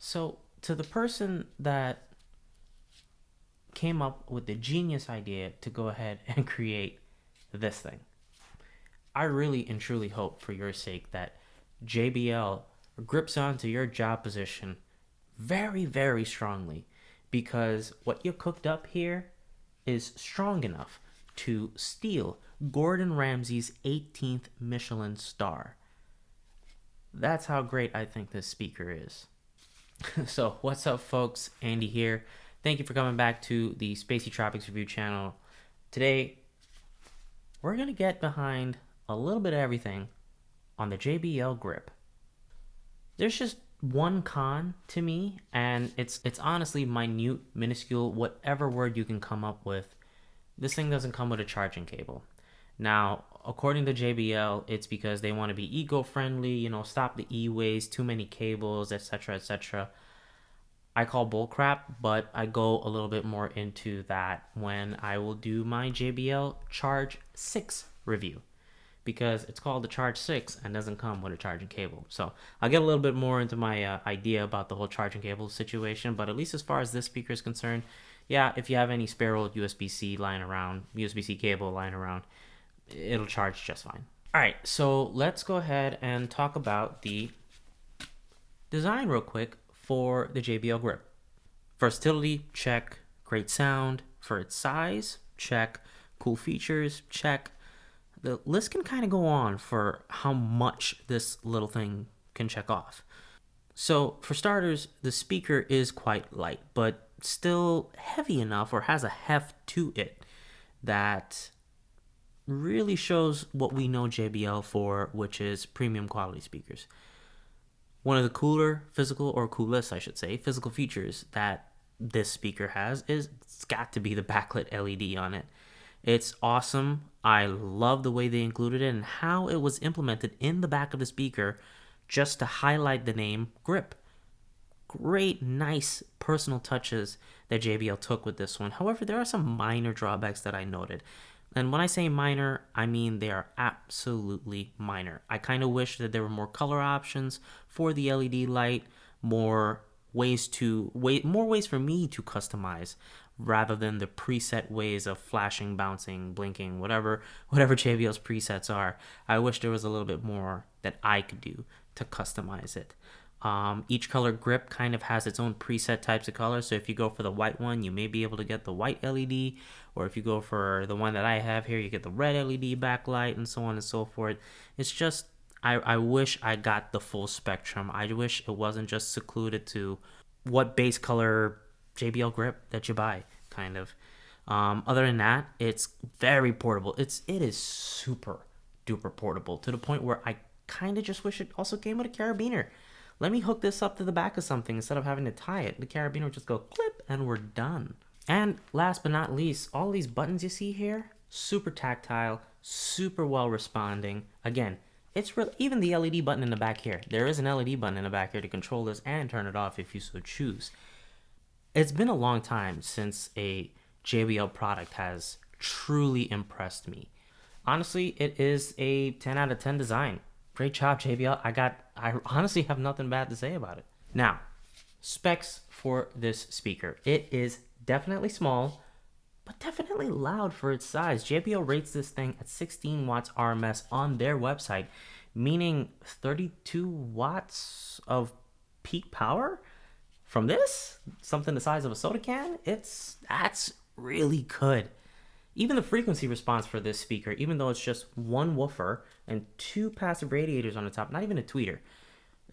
So, to the person that came up with the genius idea to go ahead and create this thing, I really and truly hope for your sake that JBL grips onto your job position very, very strongly, because what you cooked up here is strong enough to steal Gordon Ramsay's 18th Michelin star. That's how great I think this speaker is. So, what's up, folks? Andy here. Thank you for coming back to the Spacey Tropics Review channel. Today, we're going to get behind a little bit of everything on the JBL Grip. There's just one con to me, and it's honestly minute, minuscule, whatever word you can come up with. This thing doesn't come with a charging cable. Now, according to JBL, it's because they want to be eco-friendly, stop the e-waste, too many cables, etc., etc. I call bullcrap, but I go a little bit more into that when I will do my JBL Charge 6 review, because it's called the Charge 6 and doesn't come with a charging cable. So I'll get a little bit more into my idea about the whole charging cable situation, but at least as far as this speaker is concerned, yeah, if you have any spare old USB-C lying around, USB-C cable lying around, it'll charge just fine. All right, so let's go ahead and talk about the design real quick for the JBL Grip. Versatility, check. Great sound for its size, check. Cool features, check. The list can kind of go on for how much this little thing can check off. So for starters, the speaker is quite light, but still heavy enough, or has a heft to it, that really shows what we know JBL for, which is premium quality speakers. One of the cooler physical, or coolest I should say, physical features that this speaker has is it's got to be the backlit LED on it. It's awesome. I love the way they included it and how it was implemented in the back of the speaker just to highlight the name Grip. Great, nice personal touches that JBL took with this one. However, there are some minor drawbacks that I noted. And when I say minor, I mean they are absolutely minor. I kind of wish that there were more color options for the LED light, more ways for me to customize, rather than the preset ways of flashing, bouncing, blinking, whatever JBL's presets are. I wish there was a little bit more that I could do to customize it. Each color grip kind of has its own preset types of colors. So if you go for the white one, you may be able to get the white LED, or if you go for the one that I have here, you get the red LED backlight, and so on and so forth. It's just, I wish I got the full spectrum. I wish it wasn't just secluded to what base color JBL grip that you buy, kind of. Other than that, it's very portable. It is super duper portable, to the point where I kind of just wish it also came with a carabiner. Let me hook this up to the back of something instead of having to tie it. The carabiner would just go clip and we're done. And last but not least, all these buttons you see here, super tactile, super well responding. Again, it's real. Even the LED button in the back here. There is an LED button in the back here to control this and turn it off if you so choose. It's been a long time since a JBL product has truly impressed me. Honestly, it is a 10 out of 10 design. Great job, JBL. I honestly have nothing bad to say about it. Now, specs for this speaker. It is definitely small, but definitely loud for its size. JBL rates this thing at 16 watts RMS on their website, meaning 32 watts of peak power from this? Something the size of a soda can? That's really good. Even the frequency response for this speaker, even though it's just one woofer and two passive radiators on the top, not even a tweeter.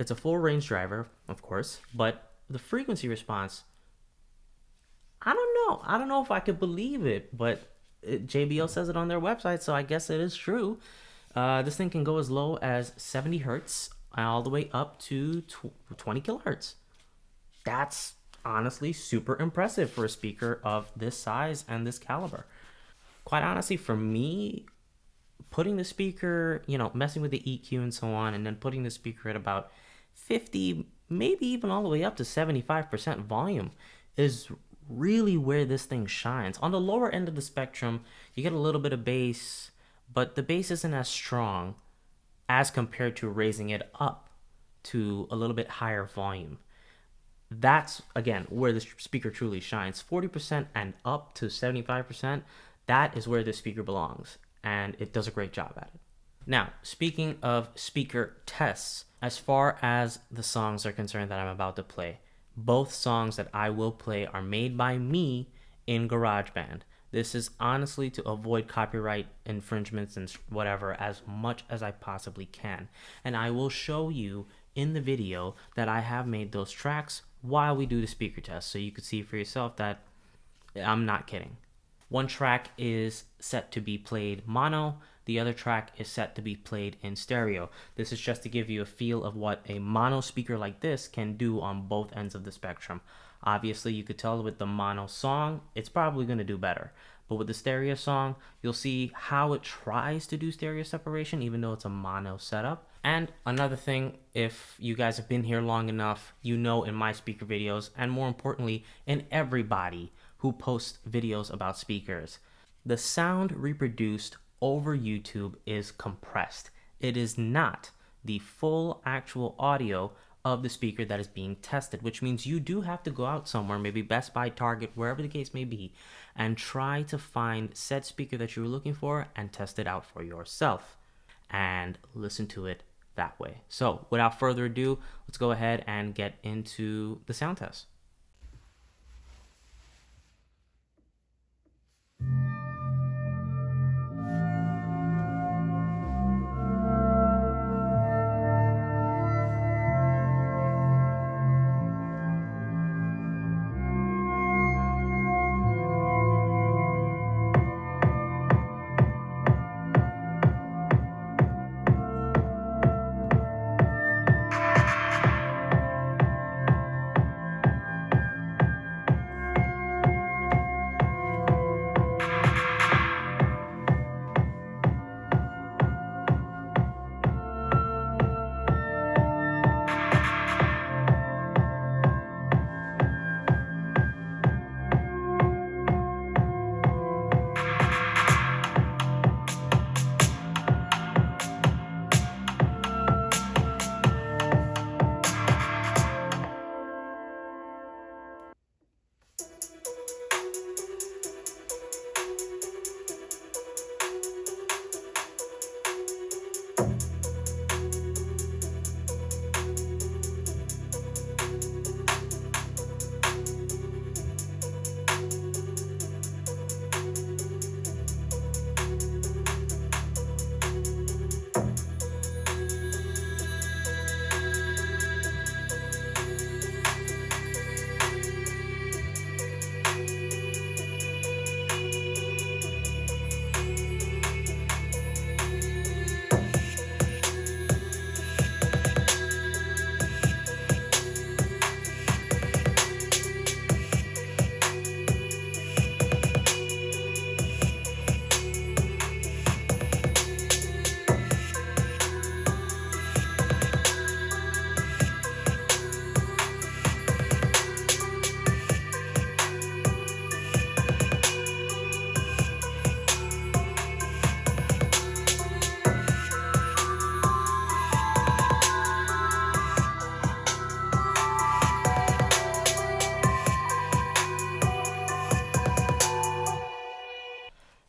It's a full range driver, of course, but the frequency response, I don't know. I don't know if I could believe it, but JBL says it on their website, so I guess it is true. This thing can go as low as 70 hertz all the way up to 20 kilohertz. That's honestly super impressive for a speaker of this size and this caliber. Quite honestly, for me, putting the speaker, messing with the EQ and so on, and then putting the speaker at about 50, maybe even all the way up to 75% volume is really where this thing shines. On the lower end of the spectrum, you get a little bit of bass, but the bass isn't as strong as compared to raising it up to a little bit higher volume. That's again where the speaker truly shines. 40% and up to 75%, that is where the speaker belongs, and it does a great job at it. Now, speaking of speaker tests, as far as the songs are concerned that I'm about to play, both songs that I will play are made by me in GarageBand. This is honestly to avoid copyright infringements and whatever as much as I possibly can. And I will show you in the video that I have made those tracks while we do the speaker test, so you could see for yourself that I'm not kidding. One track is set to be played mono, the other track is set to be played in stereo. This is just to give you a feel of what a mono speaker like this can do on both ends of the spectrum. Obviously, you could tell with the mono song, it's probably going to do better. But with the stereo song, you'll see how it tries to do stereo separation, even though it's a mono setup. And another thing, if you guys have been here long enough, you know in my speaker videos, and more importantly, in everybody who posts videos about speakers, the sound reproduced over YouTube is compressed. It is not the full actual audio of the speaker that is being tested, which means you do have to go out somewhere, maybe Best Buy, Target, wherever the case may be, and try to find said speaker that you were looking for and test it out for yourself and listen to it that way. So without further ado, let's go ahead and get into the sound test.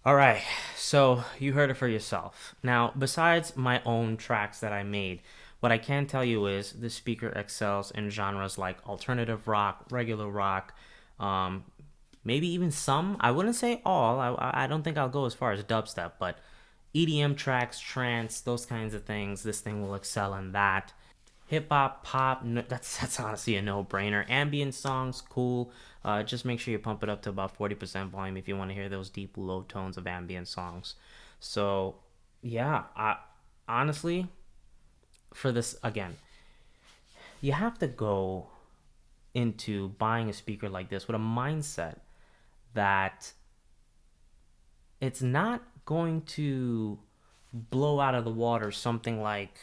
All right, so you heard it for yourself. Now, besides my own tracks that I made, what I can tell you is this speaker excels in genres like alternative rock, regular rock, um, maybe even some. I wouldn't say all. I don't think I'll go as far as dubstep, but EDM tracks, trance, those kinds of things. This thing will excel in that. Hip hop, pop, no, that's honestly a no-brainer. Ambient songs, cool. Just make sure you pump it up to about 40% volume if you want to hear those deep, low tones of ambient songs. So, yeah, honestly, for this, again, you have to go into buying a speaker like this with a mindset that it's not going to blow out of the water something like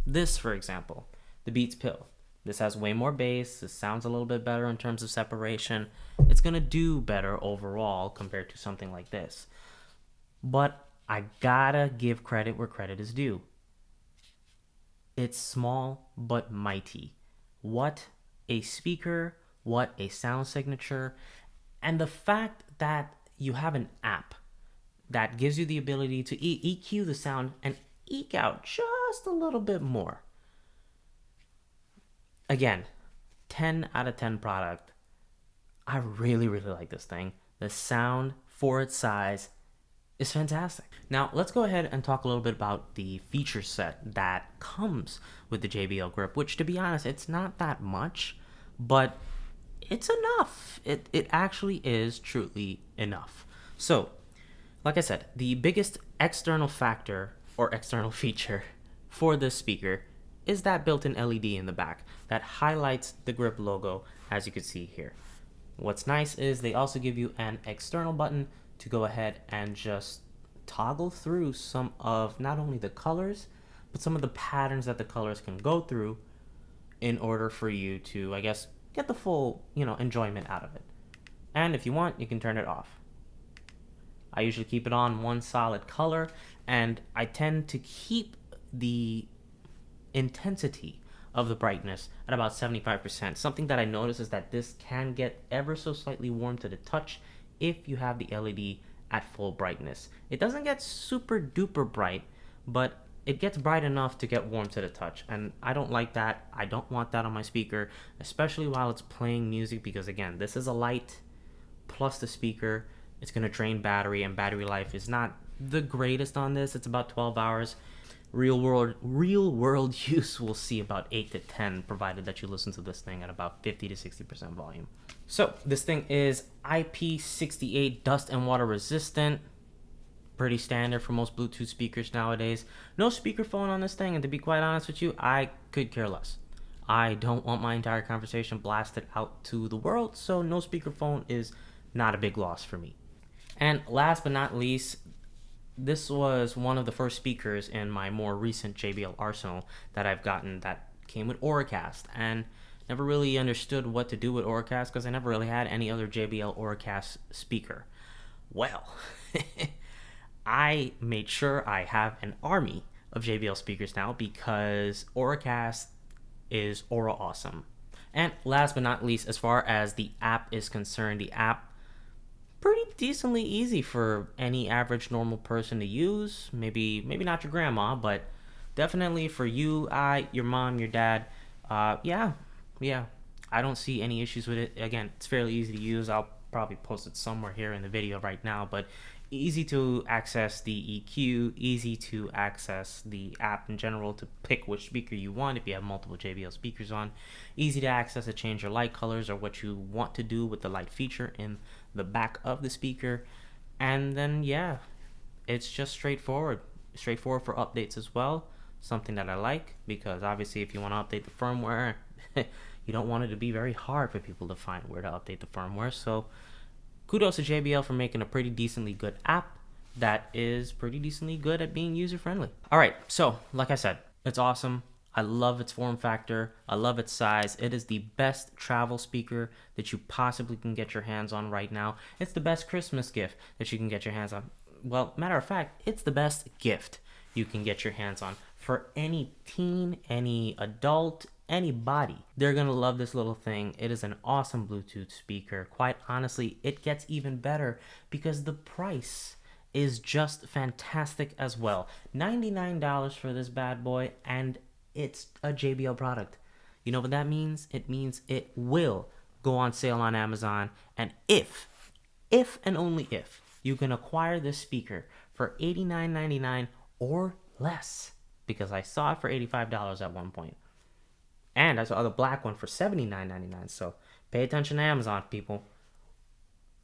this, for example, the Beats Pill. This has way more bass. This sounds a little bit better in terms of separation. It's going to do better overall compared to something like this. But I gotta give credit where credit is due. It's small but mighty. What a speaker what a sound signature, and the fact that you have an app that gives you the ability to EQ the sound and eke out just a little bit more. Again, 10 out of 10 product. I really, really like this thing. The sound for its size is fantastic. Now, let's go ahead and talk a little bit about the feature set that comes with the JBL Grip, which, to be honest, it's not that much, but it's enough. It actually is truly enough. So, like I said, the biggest external factor or external feature for this speaker is that built-in LED in the back that highlights the Grip logo, as you can see here. What's nice is they also give you an external button to go ahead and just toggle through some of not only the colors, but some of the patterns that the colors can go through in order for you to, I guess, get the full, enjoyment out of it. And if you want, you can turn it off. I usually keep it on one solid color, and I tend to keep the intensity of the brightness at about 75%. Something that I notice is that this can get ever so slightly warm to the touch if you have the LED at full brightness. It doesn't get super duper bright, but it gets bright enough to get warm to the touch, and I don't like that. I don't want that on my speaker, especially while it's playing music, because again, this is a light plus the speaker. It's going to drain battery, and battery life is not the greatest on this. It's about 12 hours. Real world use will see about 8 to 10, provided that you listen to this thing at about 50 to 60% volume. So this thing is IP68 dust and water resistant. Pretty standard for most Bluetooth speakers nowadays. No speakerphone on this thing, and to be quite honest with you, I could care less. I don't want my entire conversation blasted out to the world, so no speakerphone is not a big loss for me. And last but not least, this was one of the first speakers in my more recent JBL arsenal that I've gotten that came with Auracast, and never really understood what to do with Auracast because I never really had any other JBL Auracast speaker. Well, I made sure I have an army of JBL speakers now because Auracast is aura awesome. And last but not least, as far as the app is concerned, the app pretty decently easy for any average normal person to use. Maybe not your grandma, but definitely for you, your mom, your dad. Yeah. I don't see any issues with it. Again, it's fairly easy to use. I'll probably post it somewhere here in the video right now, but easy to access the EQ, easy to access the app in general to pick which speaker you want if you have multiple JBL speakers on. Easy to access to change your light colors or what you want to do with the light feature in the back of the speaker. And then, yeah, it's just straightforward for updates as well. Something that I like because obviously if you want to update the firmware, you don't want it to be very hard for people to find where to update the firmware. So kudos to JBL for making a pretty decently good app that is pretty decently good at being user-friendly. All right, so like I said, it's awesome. I love its form factor. I love its size. It is the best travel speaker that you possibly can get your hands on right now. It's the best Christmas gift that you can get your hands on. Well, matter of fact, it's the best gift you can get your hands on for any teen, any adult, anybody. They're gonna love this little thing. It is an awesome Bluetooth speaker. Quite honestly, it gets even better because the price is just fantastic as well. $99 for this bad boy, and it's a JBL product. You know what that means? It means it will go on sale on Amazon, and if and only if you can acquire this speaker for $89.99 or less, because I saw it for $85 at one point. And I saw the black one for $79.99. So pay attention to Amazon, people.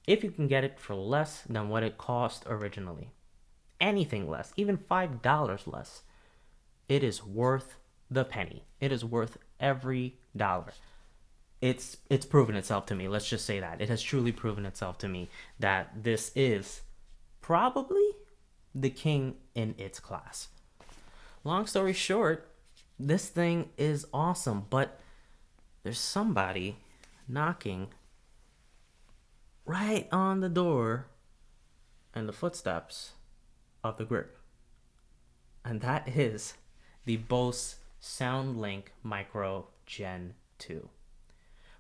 If you can get it for less than what it cost originally, anything less, even $5 less, it is worth the penny. It is worth every dollar. It's proven itself to me. Let's just say that. It has truly proven itself to me that this is probably the king in its class. Long story short, this thing is awesome, but there's somebody knocking right on the door and the footsteps of the Grip. And that is the Bose SoundLink Micro Gen 2.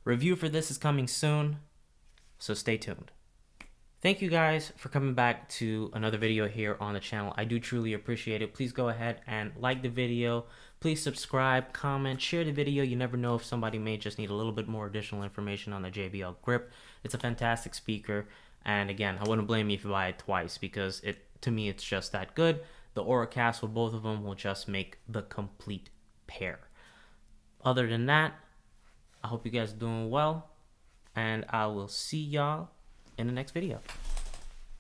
Review for this is coming soon, so stay tuned. Thank you guys for coming back to another video here on the channel. I do truly appreciate it. Please go ahead and like the video. Please subscribe, comment, share the video. You never know if somebody may just need a little bit more additional information on the JBL Grip. It's a fantastic speaker. And again, I wouldn't blame you if you buy it twice, because to me, it's just that good. The Auracast with both of them will just make the complete pair. Other than that, I hope you guys are doing well, and I will see y'all in the next video.